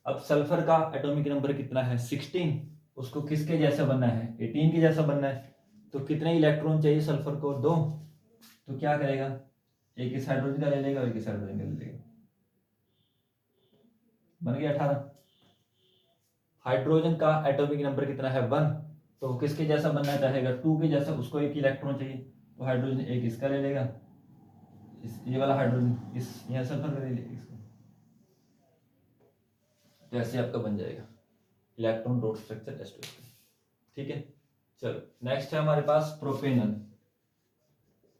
अब सल्फर का एटॉमिक नंबर कितना है 16, उसको किसके जैसा बनना है 18 के जैसा बनना है, तो कितने इलेक्ट्रॉन चाहिए सल्फर को 2, तो क्या करेगा एक इस हाइड्रोजन का ले लेगा और एक इस हाइड्रोजन का ले लेगा, बन गया 18। हाइड्रोजन का एटॉमिक नंबर कितना है 1, तो किसके जैसा बनना चाहेगा 2 के जैसा, उसको एक इलेक्ट्रॉन चाहिए, तो हाइड्रोजन एक इसका ले लेगा, ये वाला हाइड्रोजन इस यहाँ सल्फर का ले लेगा इसको, तो ऐसे आपका बन जाएगा इलेक्ट्रॉन डॉट स्ट्रक्चर H2S, ठीक है। चलो नेक्स्ट है हमारे पास प्रोपेनन।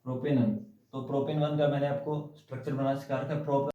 प्रोपेनन, तो प्रोपेन 1 का मैंने आपको स्ट्रक्चर बनाना सिखा रखा है।